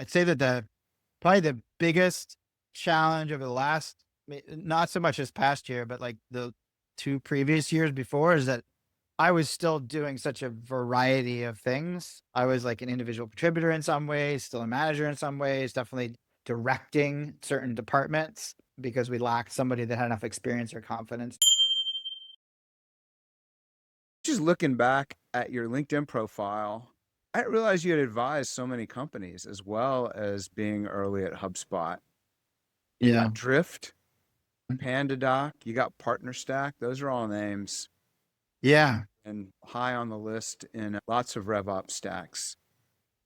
I'd say that probably the biggest challenge over the last, not so much this past year, but like the 2 previous years before, is that I was still doing such a variety of things. I was like an individual contributor in some ways, still a manager in some ways, definitely directing certain departments because we lacked somebody that had enough experience or confidence. Just looking back at your LinkedIn profile, I didn't realize you had advised so many companies as well as being early at HubSpot. You Yeah. got Drift, PandaDoc, you got PartnerStack. Those are all names Yeah. and high on the list in lots of RevOps stacks.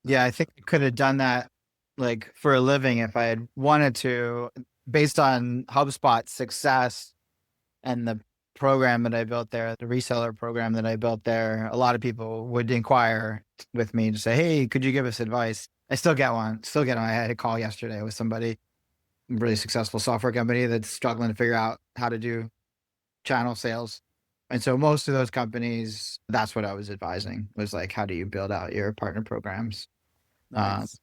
Yeah. I think I could have done that like for a living if I had wanted to, based on HubSpot's success and the program that I built there, the reseller program that I built there. A lot of people would inquire with me to say, "Hey, could you give us advice?" I still get one. Still get one. I had a call yesterday with somebody, really successful software company that's struggling to figure out how to do channel sales. And so most of those companies, that's what I was advising was like, how do you build out your partner programs? Um, Nice.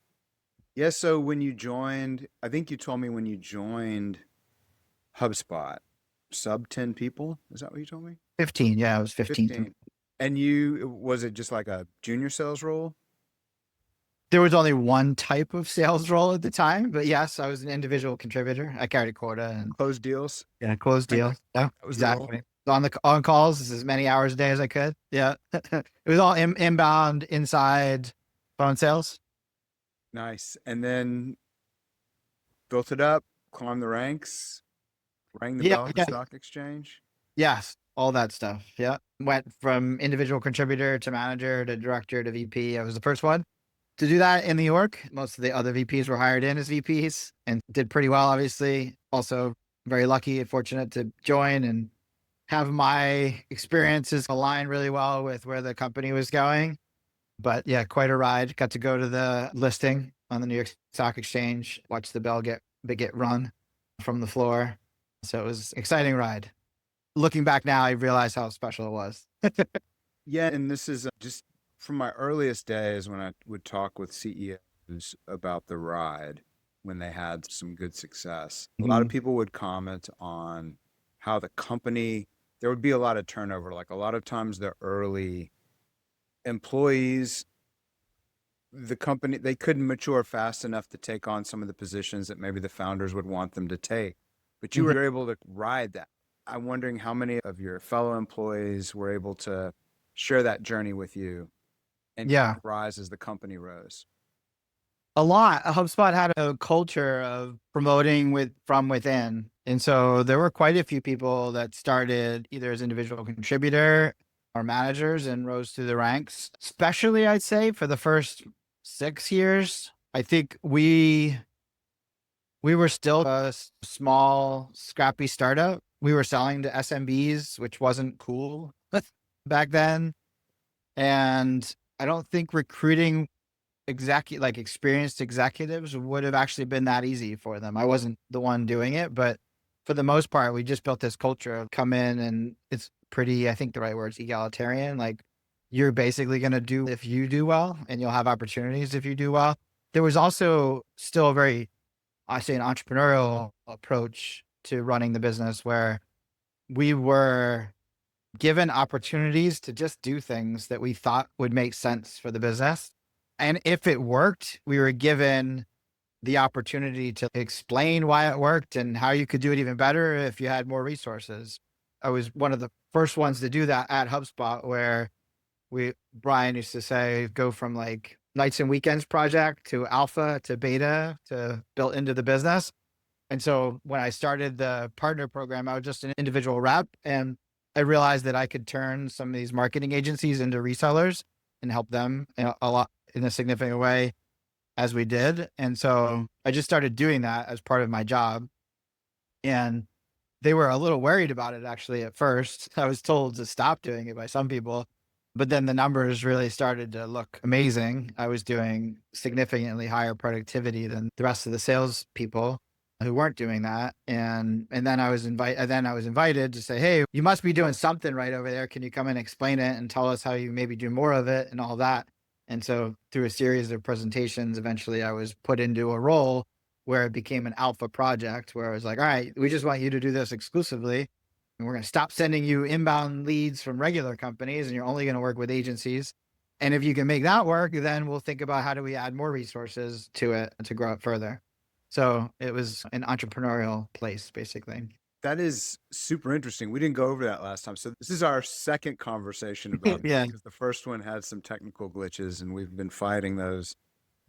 Yeah, so when you joined, I think you told me when you joined HubSpot, sub 10 people. Is that what you told me? 15. Yeah, it was 15. 15. And you, was it just like a junior sales role? There was only one type of sales role at the time, but yes, I was an individual contributor. I carried a quota and Closed deals? yeah, closed deal. Yeah, That was the role. exactly. On calls as many hours a day as I could. Yeah, it was all inbound, inside phone sales. Nice. And then built it up, climbed the ranks, rang the Yeah, bell at the yeah, stock exchange. yes, all that stuff. Yeah, went from individual contributor to manager to director to VP. I was the first one to do that in New York. Most of the other VPs were hired in as VPs and did pretty well. Obviously, also very lucky and fortunate to join and have my experiences align really well with where the company was going. But yeah, quite a ride. Got to go to the listing on the New York Stock Exchange, watch the bell get run from the floor. So it was an exciting ride. Looking back now, I realize how special it was. Yeah. And this is just from my earliest days when I would talk with CEOs about the ride when they had some good success. A lot of Mhm. people would comment on how the company, there would be a lot of turnover. Like a lot of times the early employees, the company, they couldn't mature fast enough to take on some of the positions that maybe the founders would want them to take. But you Mhm. were able to ride that. I'm wondering how many of your fellow employees were able to share that journey with you and Yeah, rise as the company rose. a lot. HubSpot had a culture of promoting from within. And so there were quite a few people that started either as individual contributor or managers and rose through the ranks, especially I'd say for the first 6 years. I think we were still a small, scrappy startup. We were selling to SMBs, which wasn't cool back then. And I don't think recruiting like experienced executives would have actually been that easy for them. I wasn't the one doing it, but for the most part, we just built this culture of come in and it's pretty, I think the right word is egalitarian. Like you're basically going to do if you do well and you'll have opportunities if you do well. There was also still a very, I say, an entrepreneurial approach to running the business where we were given opportunities to just do things that we thought would make sense for the business. And if it worked, we were given the opportunity to explain why it worked and how you could do it even better if you had more resources. I was one of the first ones to do that at HubSpot, where Brian used to say, go from like nights and weekends project to alpha to beta to built into the business. And so when I started the partner program, I was just an individual rep. And I realized that I could turn some of these marketing agencies into resellers and help them a lot in a significant way as we did. And so I just started doing that as part of my job. And they were a little worried about it actually at first. I was told to stop doing it by some people, but then the numbers really started to look amazing. I was doing significantly higher productivity than the rest of the salespeople who weren't doing that. And then I was invited to say, "Hey, you must be doing something right over there. Can you come and explain it and tell us how you maybe do more of it and all that?" And so through a series of presentations, eventually I was put into a role where it became an alpha project where I was like, all right, we just want you to do this exclusively. And we're going to stop sending you inbound leads from regular companies and you're only going to work with agencies. And if you can make that work, then we'll think about how do we add more resources to it to grow it further. So it was an entrepreneurial place, basically. That is super interesting. We didn't go over that last time. So this is our second conversation about this Yeah. because the first one had some technical glitches and we've been fighting those.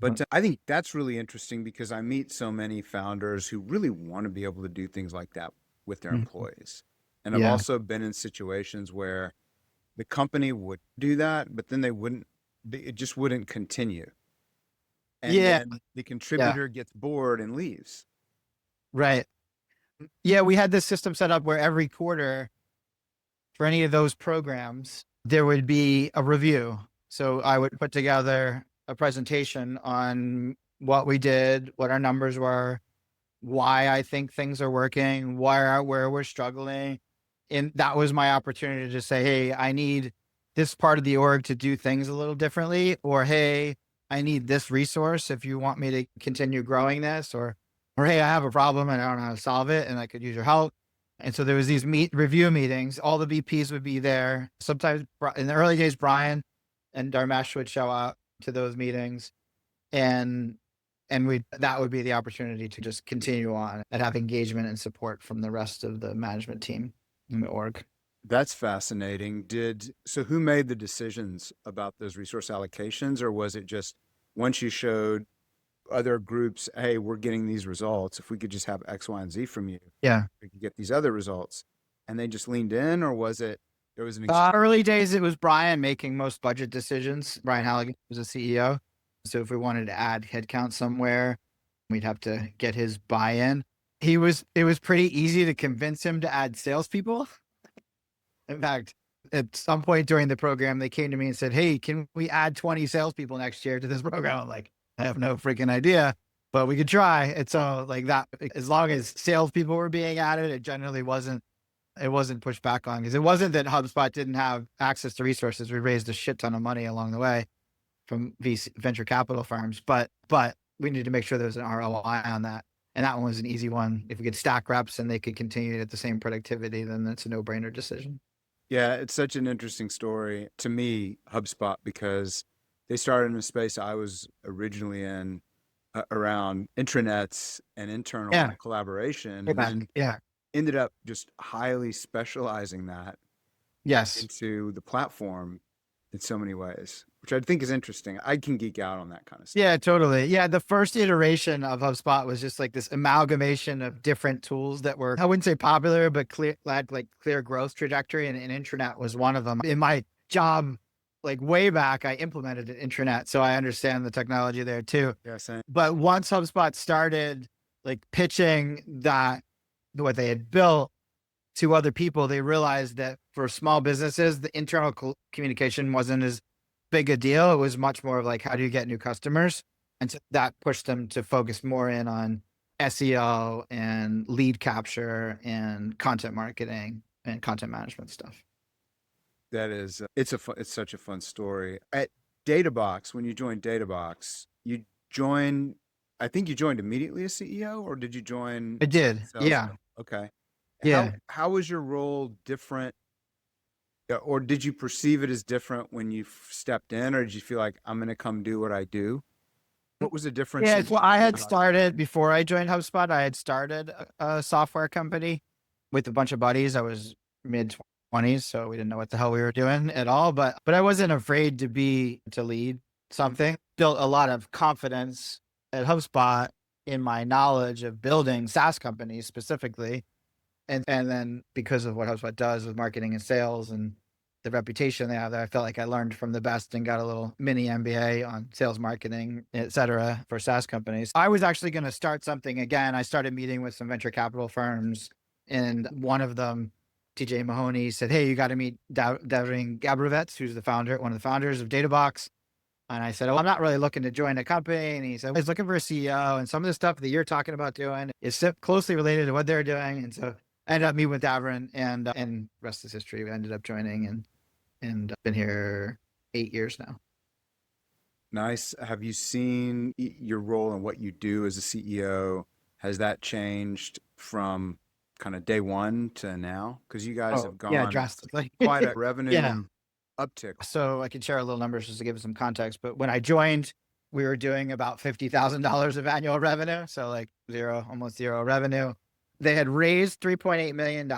But I think that's really interesting because I meet so many founders who really want to be able to do things like that with their Mhm. employees. And I've Yeah. also been in situations where the company would do that, but then it just wouldn't continue. And Yeah. then the Yeah. contributor gets bored and leaves. Right. Yeah. We had this system set up where every quarter for any of those programs, there would be a review. So I would put together a presentation on what we did, what our numbers were, why I think things are working, where we're struggling. And that was my opportunity to say, hey, I need this part of the org to do things a little differently, or hey, I need this resource if you want me to continue growing this, or hey, I have a problem and I don't know how to solve it and I could use your help. And so there was these review meetings. All the VPs would be there. Sometimes in the early days, Brian and Dharmesh would show up to those meetings, and we that would be the opportunity to just continue on and have engagement and support from the rest of the management team in the org. That's fascinating. So who made the decisions about those resource allocations, or was it just once you showed other groups, hey, we're getting these results. If we could just have X, Y, and Z from you, Yeah. we could get these other results. And they just leaned in, or was it there was an Early days, it was Brian making most budget decisions. Brian Halligan was a CEO. So if we wanted to add headcount somewhere, we'd have to get his buy-in. It was pretty easy to convince him to add salespeople. In fact, at some point during the program, they came to me and said, hey, can we add 20 salespeople next year to this program? I'm like, I have no freaking idea, but we could try. And so like that, as long as salespeople were being added, it generally wasn't pushed back on, because it wasn't that HubSpot didn't have access to resources. We raised a shit ton of money along the way from venture capital firms, but we need to make sure there was an ROI on that. And that one was an easy one. If we could stack reps and they could continue at the same productivity, then that's a no-brainer decision. Yeah, it's such an interesting story to me, HubSpot, because they started in a space I was originally in around intranets and internal Yeah. collaboration, Hey, and man. then Yeah. ended up just highly specializing that Yes. into the platform in so many ways, which I think is interesting. I can geek out on that kind of stuff. Yeah, totally. Yeah, the first iteration of HubSpot was just like this amalgamation of different tools that were, I wouldn't say popular, but had like clear growth trajectory, and intranet was one of them. In my job, like way back, I implemented an intranet, so I understand the technology there too. Yeah, same. But once HubSpot started like pitching that what they had built to other people, they realized that for small businesses, the internal communication wasn't as big a deal. It was much more of like, how do you get new customers? And so that pushed them to focus more in on SEO and lead capture and content marketing and content management stuff. That is, it's such a fun story. At Databox, when you joined Databox, joined, I think you joined immediately as CEO, or did you join It did. sales? Yeah. Okay. Yeah. How was your role different, or did you perceive it as different when you stepped in, or did you feel like I'm going to come do what I do? What was the difference Yeah. in Well, I had Databox? started before I joined HubSpot. I had started a software company with a bunch of buddies. I was mid 20s, so we didn't know what the hell we were doing at all. But I wasn't afraid to lead something. Built a lot of confidence at HubSpot in my knowledge of building SaaS companies specifically. And then because of what HubSpot does with marketing and sales and the reputation they have there, I felt like I learned from the best and got a little mini MBA on sales marketing, et cetera, for SaaS companies. I was actually going to start something again. I started meeting with some venture capital firms, and one of them, TJ Mahoney, said, hey, you got to meet Davin Gabrovets, who's one of the founders of Databox. And I said, oh, I'm not really looking to join a company. And he said, I was looking for a CEO, and some of the stuff that you're talking about doing is closely related to what they're doing. And so I ended up meeting with Davin, and rest is history. We ended up joining, and been here 8 years now. Nice. Have you seen your role and what you do as a CEO? Has that changed from kind of day one to now? Because you guys Oh, have yeah, gone drastically. quite a Yeah. revenue uptick. So I can share a little numbers just to give you some context. But when I joined, we were doing about $50,000 of annual revenue. So like zero, almost zero revenue. They had raised $3.8 million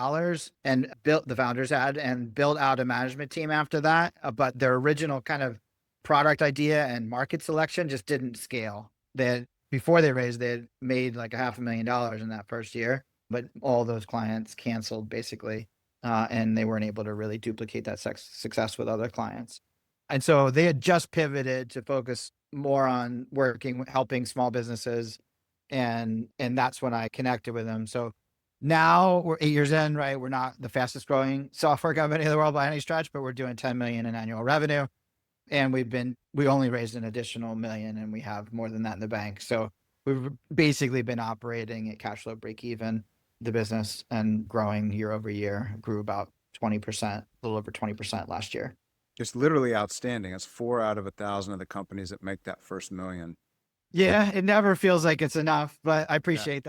and built, the founders had, and built out a management team after that. But their original kind of product idea and market selection just didn't scale. They had, before they raised, they had made like $500,000 in that first year, but all those clients canceled basically. And they weren't able to really duplicate that success with other clients. And so they had just pivoted to focus more on working, helping small businesses. And that's when I connected with them. So now we're 8 years in, right? We're not the fastest growing software company in the world by any stretch, but we're doing 10 million in annual revenue. And we only raised an additional million and we have more than that in the bank. So we've basically been operating at cash flow break even, the business, and growing year over year. Grew about 20%, a little over 20% last year. It's literally outstanding. It's 4 out of 1,000 of the companies that make that first million. Yeah, it never feels like it's enough, but I Yeah. appreciate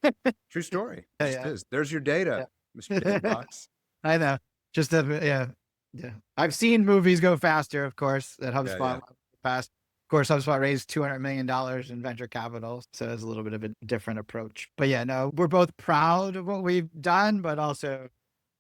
that. True story. It just Yeah, is. There's your data, Mr. yeah. Databox. I know. Just yeah, yeah. I've seen movies go faster, of course, that Yeah, HubSpot yeah. went fast. Of course, HubSpot raised $200 million in venture capital. So it's a little bit of a different approach. But yeah, no, we're both proud of what we've done, but also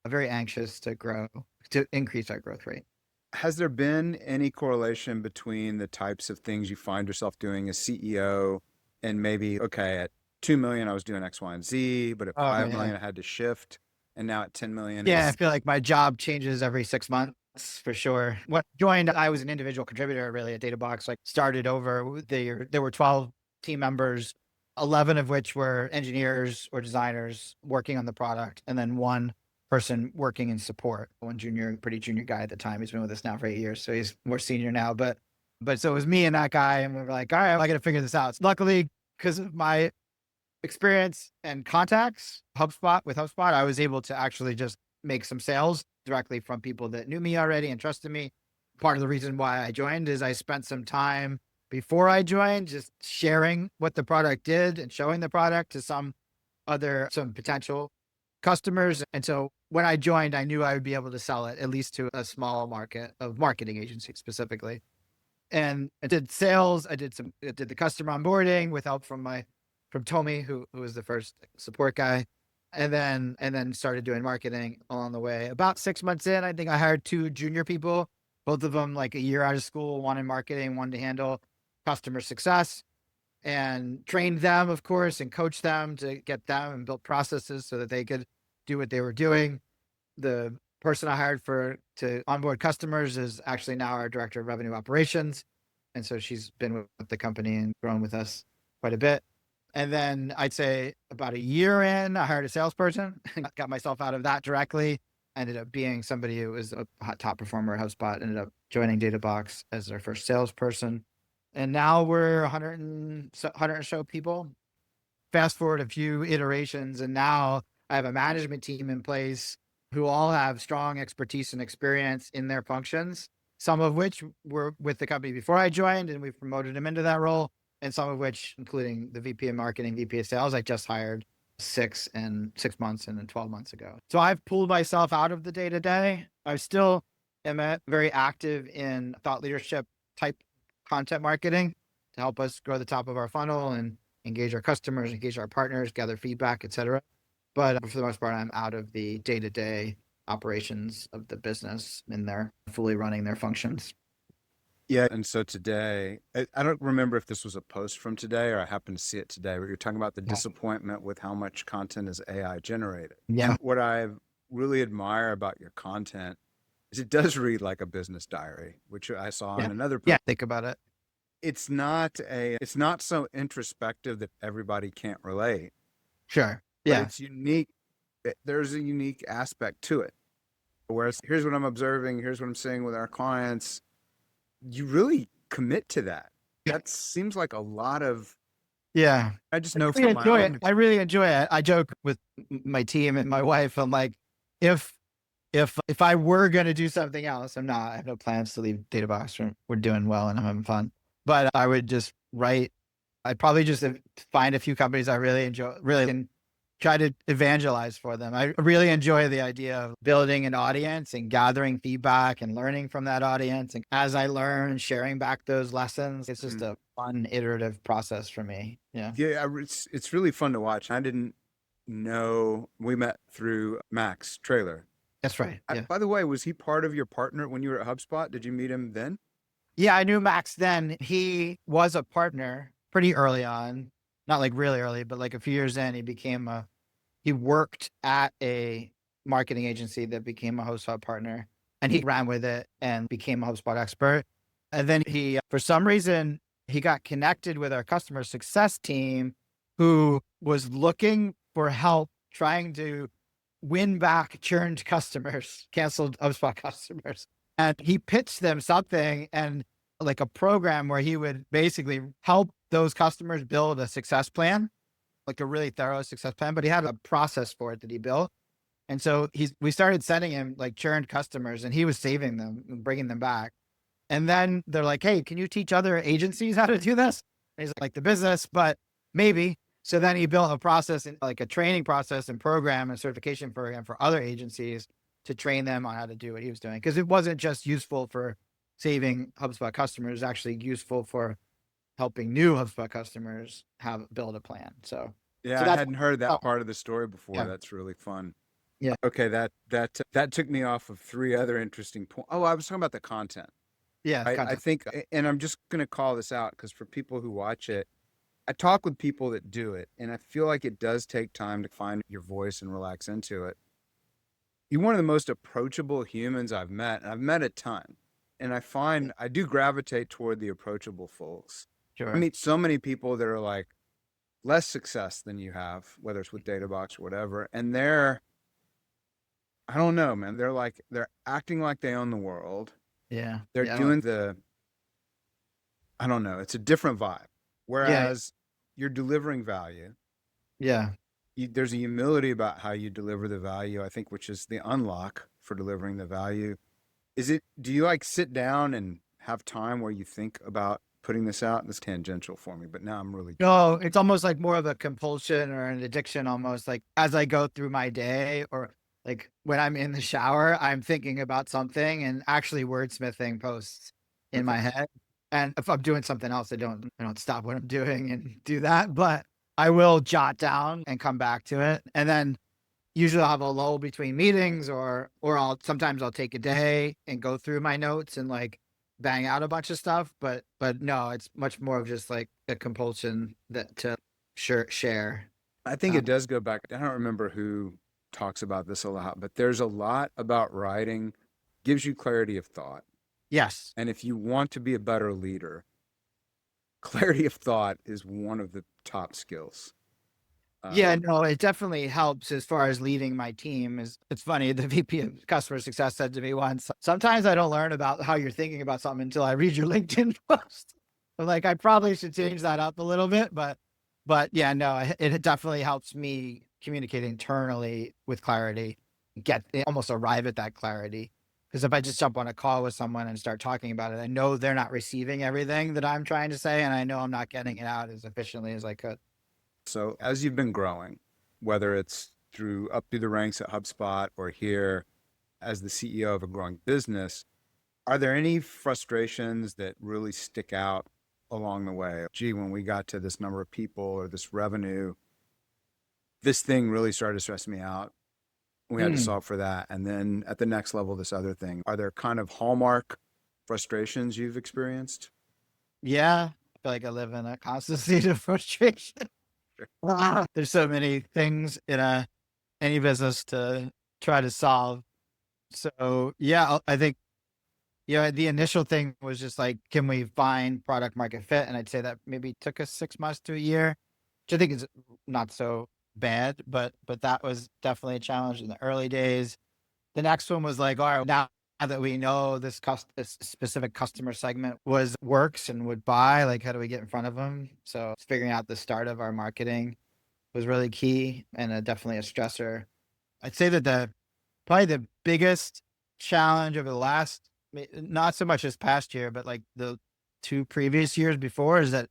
very anxious to grow, to increase our growth rate. Has there been any correlation between the types of things you find yourself doing as CEO and maybe, okay, at 2 million, I was doing X, Y, and Z, but at Oh, 5 yeah. million, I had to shift. And now at 10 million, Yeah, I it's, feel like my job changes every 6 months for sure. When I joined, I was an individual contributor really at Databox. Like started over there were 12 team members, 11 of which were engineers or designers working on the product, and then one person working in support. One junior, pretty junior guy at the time. He's been with us now for 8 years, so he's more senior now. But so it was me and that guy, and we were like, all right, I got to figure this out. Luckily, because of my experience and contacts, with HubSpot, I was able to actually just make some sales directly from people that knew me already and trusted me. Part of the reason why I joined is I spent some time before I joined just sharing what the product did and showing the product to some potential customers. And so when I joined, I knew I would be able to sell it at least to a small market of marketing agencies specifically. And I did sales. I did the customer onboarding with help from Tommy, who was the first support guy. And then started doing marketing along the way. About 6 months in, I think I hired two junior people, both of them like a year out of school, one in marketing, one to handle customer success, and trained them, of course, and coached them to get them and built processes so that they could do what they were doing. The person I hired to onboard customers is actually now our director of revenue operations. And so she's been with the company and grown with us quite a bit. And then I'd say about a year in, I hired a salesperson, got myself out of that directly. Ended up being somebody who was a top performer at HubSpot, ended up joining Databox as their first salesperson. And now we're 100 or so people. Fast forward a few iterations, and now I have a management team in place who all have strong expertise and experience in their functions, some of which were with the company before I joined, and we've promoted them into that role. And some of which, including the VP of marketing, VP of sales, I just hired 6 months and then 12 months ago. So I've pulled myself out of the day to day. I still am very active in thought leadership type content marketing to help us grow the top of our funnel and engage our customers, engage our partners, gather feedback, etc. But for the most part, I'm out of the day to day operations of the business and they're fully running their functions. yeah. And so today, I don't remember if this was a post from today or I happened to see it today, but you're talking about the Yeah. disappointment with how much content is AI generated. Yeah. And what I really admire about your content is it does read like a business diary, which I saw in another post. Yeah. Think about it. It's not so introspective that everybody can't relate, Sure. but Yeah. it's unique. There's a unique aspect to it. Whereas here's what I'm observing, here's what I'm seeing with our clients. You really commit to that. That seems like a lot of, Yeah. I just know really from my enjoy own. it. I really enjoy it. I joke with my team and my wife. I'm like, if if I were going to do something else, I'm not. I have no plans to leave Databox. We're doing well and I'm having fun. but I would just write. I'd probably just find a few companies I really enjoy, really, and try to evangelize for them. I really enjoy the idea of building an audience and gathering feedback and learning from that audience. And as I learn, sharing back those lessons, it's just a fun iterative process for me. Yeah. Yeah, it's really fun to watch. I didn't know we met through Max Trailer. That's right. I, Yeah. by the way, was he part of your partner when you were at HubSpot? Did you meet him then? Yeah. I knew Max then. He was a partner pretty early on, not like really early, but like a few years in, he worked at a marketing agency that became a HubSpot partner, and he ran with it and became a HubSpot expert. And then for some reason, he got connected with our customer success team who was looking for help trying to win back churned customers, canceled HubSpot customers. And he pitched them something and like a program where he would basically help those customers build a success plan, like a really thorough success plan, but he had a process for it that he built. And so we started sending him like churned customers and he was saving them and bringing them back. And then they're like, hey, can you teach other agencies how to do this? And he's like, the business, but maybe. So then he built a process, like a training process and program and certification program for other agencies to train them on how to do what he was doing. Because it wasn't just useful for saving HubSpot customers, it was actually useful for helping new HubSpot customers build a plan. So Yeah, I that's, hadn't heard that oh, part of the story before. yeah, That's really fun. yeah, Okay, that took me off of three other interesting points. Oh, I was talking about the content. yeah, I content. think, and I'm just going to call this out because for people who watch it, I talk with people that do it, and I feel like it does take time to find your voice and relax into it. You're one of the most approachable humans I've met, and I've met a ton. And I find I do gravitate toward the approachable folks. I Sure. meet so many people that are like less success than you have, whether it's with Databox or whatever, and I don't know, man. They're acting like they own the world. Yeah. They're Yeah. doing I don't know, it's a different vibe. Yeah. Whereas you're delivering value. Yeah. There's a humility about how you deliver the value, I think, which is the unlock for delivering the value. Do you like sit down and have time where you think about putting this out? It's tangential for me, but now I'm really, No, it's almost like more of a compulsion or an addiction, almost like as I go through my day or like when I'm in the shower, I'm thinking about something and actually wordsmithing posts in okay. my head. And if I'm doing something else, I don't stop what I'm doing and do that, but I will jot down and come back to it. And then usually I'll have a lull between meetings or sometimes I'll take a day and go through my notes and like bang out a bunch of stuff. But no, it's much more of just like a compulsion that to share. I think it Um, does go back. I don't remember who talks about this a lot, but there's a lot about writing gives you clarity of thought. yes. And if you want to be a better leader, clarity of thought is one of the top skills. Yeah, Um, no, it definitely helps as far as leading my team. It's funny, the VP of customer success said to me once, sometimes I don't learn about how you're thinking about something until I read your LinkedIn post. I'm like, I probably should change that up a little bit, but yeah, no, it definitely helps me communicate internally with clarity, almost arrive at that clarity. Because if I just jump on a call with someone and start talking about it, I know they're not receiving everything that I'm trying to say, and I know I'm not getting it out as efficiently as I could. so as you've been growing, whether it's up through the ranks at HubSpot or here as the CEO of a growing business, are there any frustrations that really stick out along the way? Gee, when we got to this number of people or this revenue, this thing really started to stress me out. We had to Mm, solve for that. And then at the next level, this other thing. Are there kind of hallmark frustrations you've experienced? yeah, I feel like I live in a constant state of frustration. Sure. There's so many things in any business to try to solve. So yeah, I think the initial thing was just like, can we find product market fit? And I'd say that maybe took us 6 months to a year, which I think is not so bad, but that was definitely a challenge in the early days. The next one was like, all right, now that we know this specific customer segment works and would buy, like how do we get in front of them? So figuring out the start of our marketing was really key and definitely a stressor. I'd say that probably the biggest challenge over the last, not so much this past year, but like the 2 previous years before is that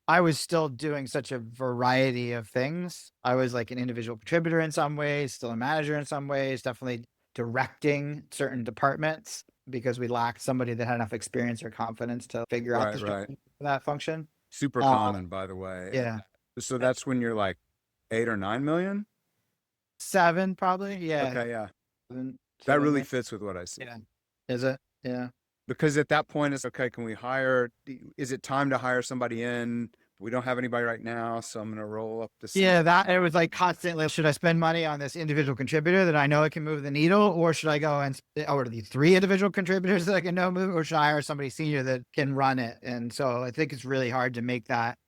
I was still doing such a variety of things. I was like an individual contributor in some ways, still a manager in some ways, definitely directing certain departments because we lacked somebody that had enough experience or confidence to figure out the Right, right. structure for that function. Super Uh, common, by the way. yeah. So that's when you're like 8 or 9 million? 7 probably. Yeah. Okay, yeah. 7, That 7 really million. fits with what I see. Yeah. Is it? Yeah. Because at that point, it's okay, can we hire? Is it time to hire somebody in? We don't have anybody right now, so I'm going to roll up the sleeve. Yeah, that it was like constantly, should I spend money on this individual contributor that I know it can move the needle, or should I go and or the 3 individual contributors that I can know move, or should I hire somebody senior that can run it? And so I think it's really hard to make that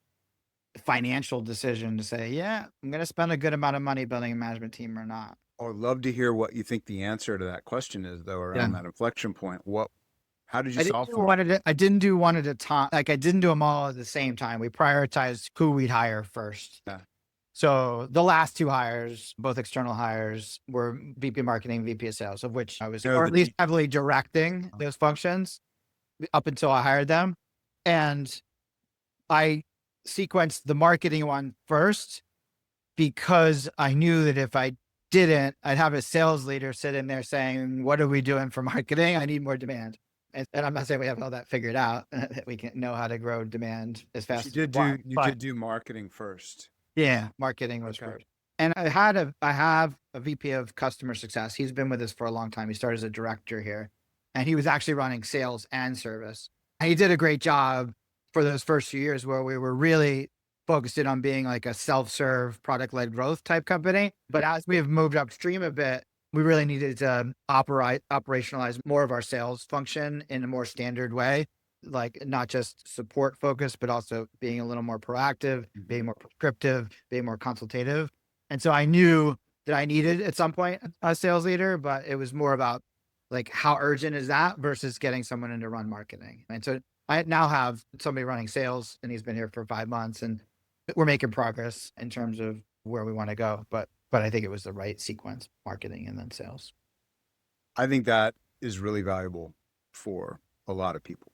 financial decision to say, yeah, I'm going to spend a good amount of money building a management team or not. I would love to hear what you think the answer to that question is, though, Yeah. around that inflection point. How did you I didn't solve do for one it? at a, I didn't do one at a time. Like I didn't do them all at the same time. We prioritized who we'd hire first. Yeah. So the last 2 hires, both external hires, were VP marketing, VP of sales, of which I was, No, or the at least heavily directing those functions up until I hired them. And I sequenced the marketing one first because I knew that if I didn't, I'd have a sales leader sit in there saying, what are we doing for marketing? I need more demand. And I'm not saying we have all that figured out, that we can know how to grow demand as fast as we want. You But did do marketing first. yeah, marketing was Okay. first. And I have a VP of customer success. He's been with us for a long time. He started as a director here, and he was actually running sales and service. And he did a great job for those first few years where we were really focused in on being like a self-serve product-led growth type company. But as we have moved upstream a bit, we really needed to operationalize more of our sales function in a more standard way, like not just support focused, but also being a little more proactive, being more prescriptive, being more consultative. And so I knew that I needed at some point a sales leader, but it was more about like how urgent is that versus getting someone in to run marketing. And so I now have somebody running sales, and he's been here for 5 months, and we're making progress in terms of where we want to go. But I think it was the right sequence: marketing and then sales. I think that is really valuable for a lot of people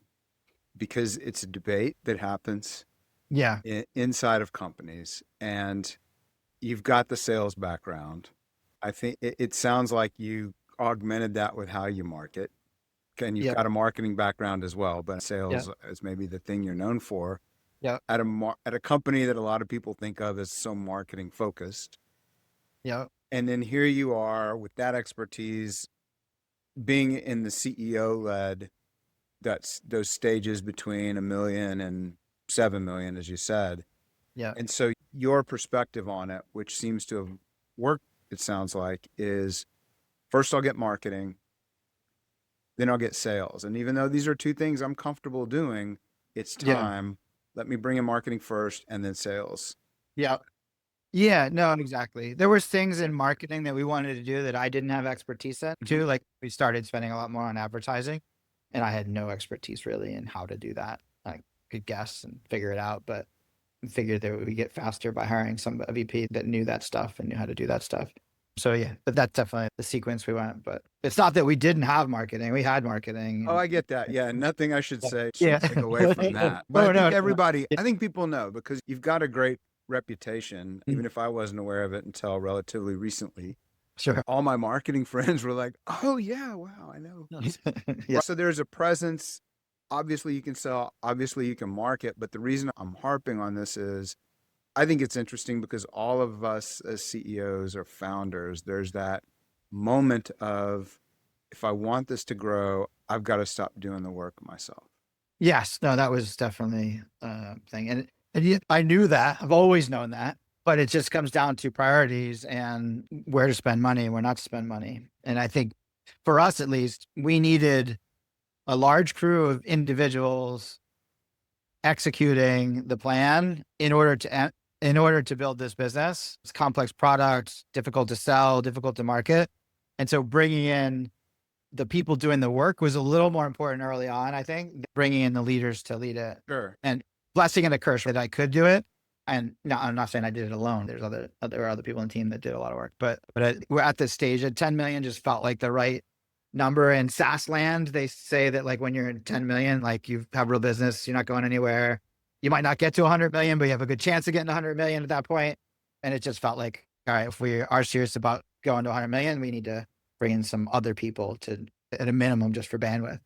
because it's a debate that happens Yeah. inside of companies, and you've got the sales background. I think it sounds like you augmented that with how you market. And you've Yeah. got a marketing background as well, but Yeah. sales is maybe the thing you're known for. Yeah. At a company that a lot of people think of as so marketing focused. Yeah. And then here you are with that expertise, being in the CEO led, that's those stages between 1 million and 7 million, as you said. Yeah. And so your perspective on it, which seems to have worked, it sounds like, is first I'll get marketing, then I'll get sales. And even though these are 2 things I'm comfortable doing, it's Yeah. time. Let me bring in marketing first and then sales. Yeah. Yeah, no, exactly. There was things in marketing that we wanted to do that I didn't have expertise in too. Like we started spending a lot more on advertising, and I had no expertise really in how to do that. I could guess and figure it out, but figured that we get faster by hiring a VP that knew that stuff and knew how to do that stuff. So yeah, but that's definitely the sequence we went. But it's not that we didn't have marketing; we had marketing. Oh, I get that. Yeah, nothing I should say Yeah. should take away from that. But Oh, I think no. everybody, Yeah. I think people know because you've got a great reputation, even if I wasn't aware of it until relatively recently. Sure. All my marketing friends were like, oh, yeah, wow, I know. Yeah. So there's a presence. Obviously, you can sell, obviously, you can market. But the reason I'm harping on this is I think it's interesting because all of us as CEOs or founders, there's that moment of if I want this to grow, I've got to stop doing the work myself. Yes, no, that was definitely a thing. And yet I knew that. I've always known that, but it just comes down to priorities and where to spend money and where not to spend money. And I think for us, at least, we needed a large crew of individuals executing the plan in order to build this business. It's complex products, difficult to sell, difficult to market. And so bringing in the people doing the work was a little more important early on, I think, than bringing in the leaders to lead it. Sure. And blessing and a curse that I could do it. And no, I'm not saying I did it alone. There are other people in the team that did a lot of work, but we're at this stage at 10 million just felt like the right number in SaaS land. They say that like when you're in 10 million, like you have real business, you're not going anywhere. You might not get to 100 million, but you have a good chance of getting 100 million at that point. And it just felt like, all right, if we are serious about going to 100 million, we need to bring in some other people to, at a minimum, just for bandwidth.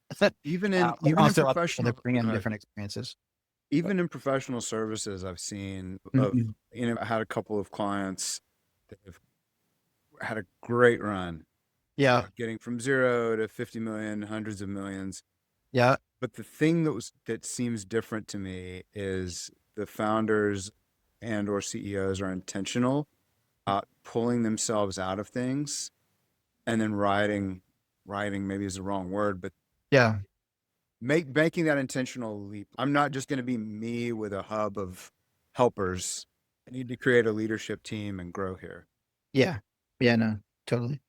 Even in But even in also other people professional that bring in go ahead. different experiences. Even in professional services, I've seen of, Mhm. I had a couple of clients that have had a great run, Yeah. getting from 0 to 50 million, hundreds of millions. Yeah. But the thing that seems different to me is the founders and or CEOs are intentional about pulling themselves out of things and then riding maybe is the wrong word, but Yeah. making that intentional leap. I'm not just going to be me with a hub of helpers. I need to create a leadership team and grow here. Yeah. Yeah. No, totally.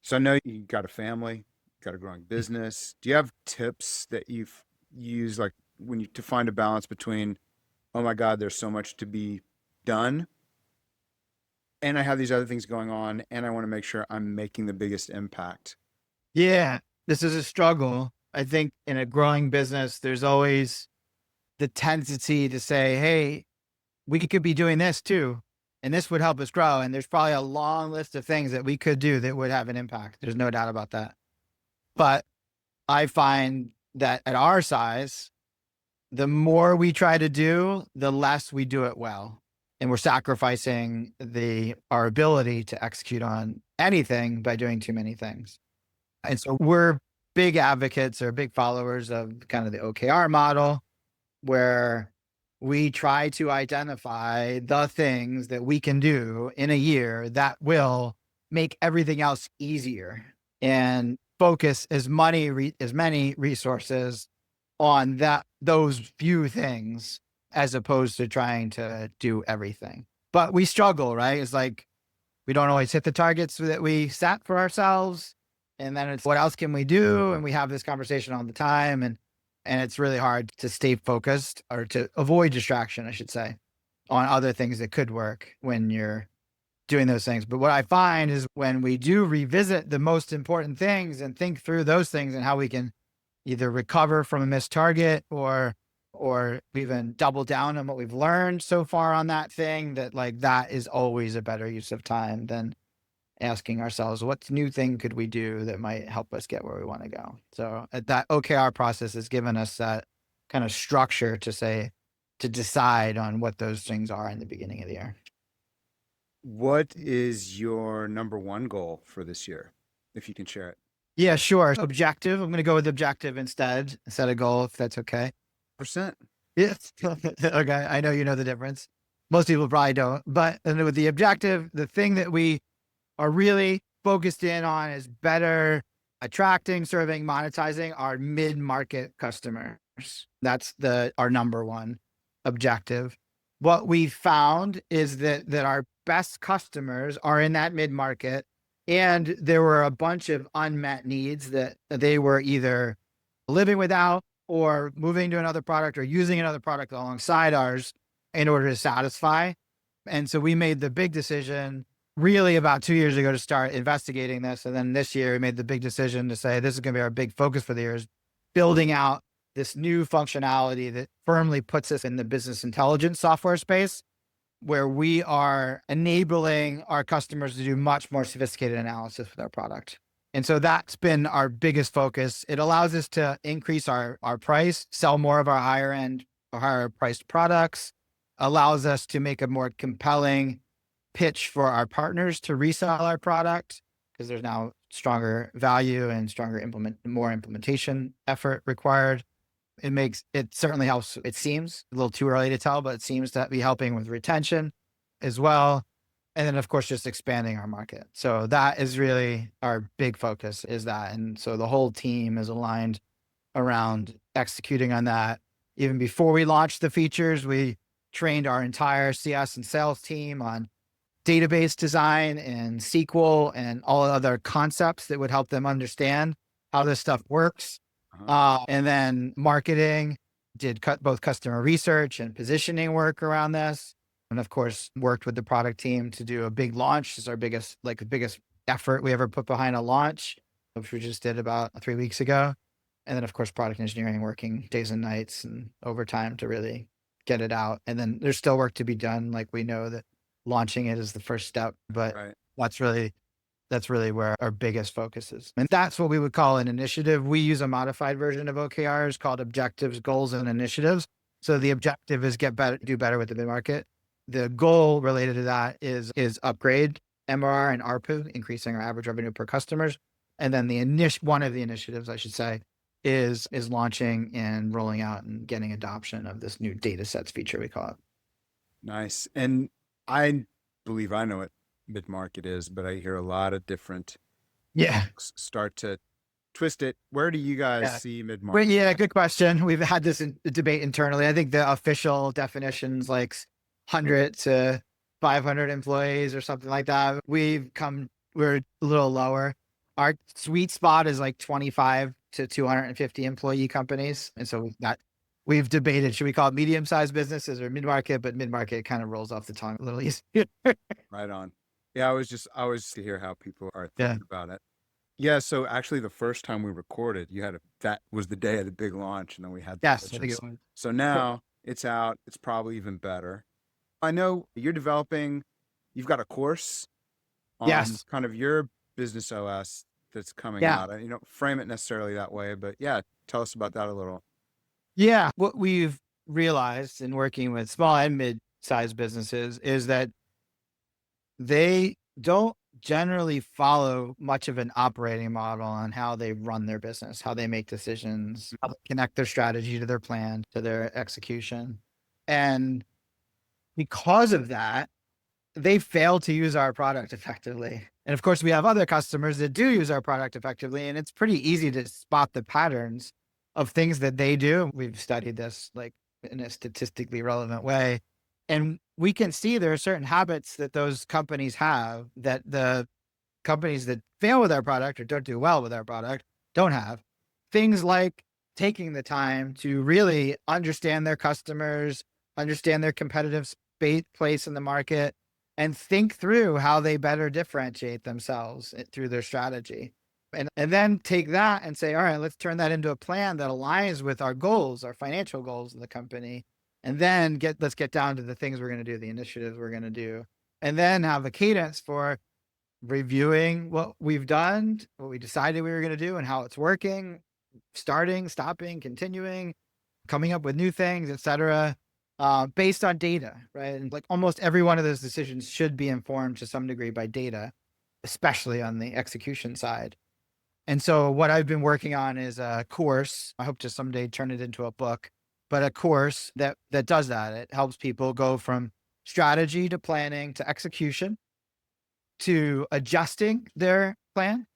So I know you got a family, got a growing business. Do you have tips that you've used like when you to find a balance between, oh my God, there's so much to be done, and I have these other things going on, and I want to make sure I'm making the biggest impact? Yeah. This is a struggle. I think in a growing business, there's always the tendency to say, hey, we could be doing this too. And this would help us grow. And there's probably a long list of things that we could do that would have an impact. There's no doubt about that. But I find that at our size, the more we try to do, the less we do it well. And we're sacrificing our ability to execute on anything by doing too many things. And so we're big advocates or big followers of kind of the OKR model, where we try to identify the things that we can do in a year that will make everything else easier and focus as many resources on those few things as opposed to trying to do everything. But we struggle, right? It's like we don't always hit the targets that we set for ourselves. And then it's what else can we do? And we have this conversation all the time. And it's really hard to stay focused or to avoid distraction, I should say, on other things that could work when you're doing those things. But what I find is when we do revisit the most important things and think through those things and how we can either recover from a missed target or even double down on what we've learned so far on that thing, that like that is always a better use of time than asking ourselves, what new thing could we do that might help us get where we want to go? So that OKR process has given us that kind of structure to decide on what those things are in the beginning of the year. What is your number one goal for this year, if you can share it? Yeah, sure. Objective. I'm going to go with objective instead of goal, if that's okay. Percent. Yes. Okay. I know you know the difference. Most people probably don't. But with the objective, the thing that we are really focused in on is better attracting, serving, monetizing our mid-market customers. That's our number one objective. What we found is that our best customers are in that mid-market, and there were a bunch of unmet needs that they were either living without or moving to another product or using another product alongside ours in order to satisfy. And so we made the big decision really about 2 years ago to start investigating this. And then this year we made the big decision to say, this is going to be our big focus for the year, is building out this new functionality that firmly puts us in the business intelligence software space, where we are enabling our customers to do much more sophisticated analysis with our product. And so that's been our biggest focus. It allows us to increase our price, sell more of our higher end or higher priced products, allows us to make a more compelling pitch for our partners to resell our product, because there's now stronger value and more implementation effort required. It certainly helps. It seems a little too early to tell, but it seems to be helping with retention as well. And then of course, just expanding our market. So that is really our big focus, is that. And so the whole team is aligned around executing on that. Even before we launched the features, we trained our entire CS and sales team on database design and SQL and all other concepts that would help them understand how this stuff works. And then marketing did both customer research and positioning work around this. And of course, worked with the product team to do a big launch. This is our biggest effort we ever put behind a launch. which we just did about 3 weeks ago. And then, of course, product engineering working days and nights and overtime to really get it out. And then there's still work to be done. Like we know that launching it is the first step, but Right. that's really that's really where our biggest focus is. And that's what we would call an initiative. We use a modified version of OKRs called objectives, goals, and initiatives. So the objective is get better, do better with the mid-market. The goal related to that is upgrade MRR and ARPU, increasing our average revenue per customers. And then one of the initiatives, I should say, is launching and rolling out and getting adoption of this new data sets feature, we call it. Nice. And I believe I know what mid-market is, but I hear a lot of different Yeah. folks start to twist it. Where do you guys Yeah. see Well, mid-market? yeah, good question. We've had this debate internally. I think the official definition's like 100 to 500 employees or something like that. We're a little lower. Our sweet spot is like 25 to 250 employee companies. And so we've debated, should we call it medium-sized businesses or mid-market? But mid-market kind of rolls off the tongue a little easier. Right on. Yeah, I was to hear how people are Yeah. thinking about it. Yeah, so actually the first time we recorded, that was the day of the big launch, and then we had the Yes, I think glitches. it was. So now it's out. It's probably even better. I know you've got a course on Yes. kind of your business OS that's coming Yeah. out. You don't frame it necessarily that way, but yeah, tell us about that a little. Yeah. What we've realized in working with small and mid-sized businesses is that they don't generally follow much of an operating model on how they run their business, how they make decisions, how they connect their strategy to their plan, to their execution. And because of that, they fail to use our product effectively. And of course, we have other customers that do use our product effectively, and it's pretty easy to spot the patterns of things that they do. We've studied this like in a statistically relevant way. And we can see there are certain habits that those companies have that the companies that fail with our product or don't do well with our product don't have. Things like taking the time to really understand their customers, understand their competitive place in the market, and think through how they better differentiate themselves through their strategy. And then take that and say, all right, let's turn that into a plan that aligns with our goals, our financial goals of the company. And then let's get down to the things we're going to do, the initiatives we're going to do, and then have a cadence for reviewing what we've done, what we decided we were going to do and how it's working, starting, stopping, continuing, coming up with new things, etc., based on data, right? And like almost every one of those decisions should be informed to some degree by data, especially on the execution side. And so what I've been working on is a course. I hope to someday turn it into a book, but a course that does that. It helps people go from strategy to planning to execution, to adjusting their plan,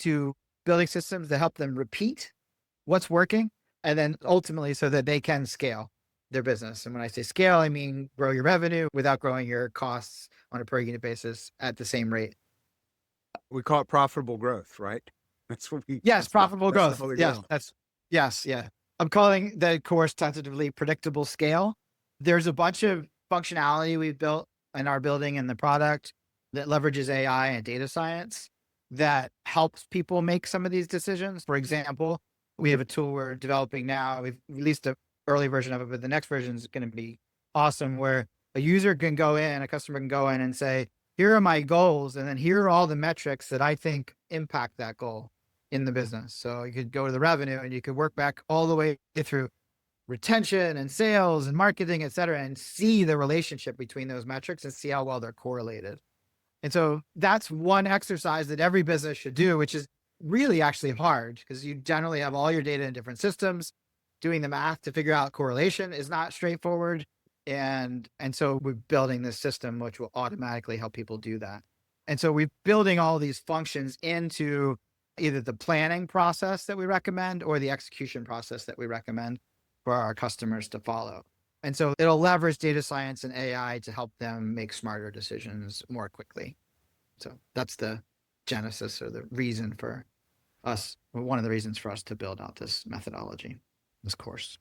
to building systems that help them repeat what's working, and then ultimately so that they can scale their business. And when I say scale, I mean grow your revenue without growing your costs on a per unit basis at the same rate. We call it profitable growth, right? That's what we. Yes, profitable That's the growth. holy Yes, grail. yeah. I'm calling the course tentatively predictable scale. There's a bunch of functionality we've built and are building in the product that leverages AI and data science that helps people make some of these decisions. For example, we have a tool we're developing now. We've released an early version of it, but the next version is going to be awesome, where a customer can go in and say, here are my goals, and then here are all the metrics that I think impact that goal in the business. So you could go to the revenue and you could work back all the way through retention and sales and marketing, et cetera, and see the relationship between those metrics and see how well they're correlated. And so that's one exercise that every business should do, which is really actually hard because you generally have all your data in different systems. Doing the math to figure out correlation is not straightforward. And so we're building this system which will automatically help people do that. And so we're building all these functions into either the planning process that we recommend or the execution process that we recommend for our customers to follow. And so it'll leverage data science and AI to help them make smarter decisions more quickly. So that's the genesis or the reason for us, one of the reasons for us to build out this methodology, this course.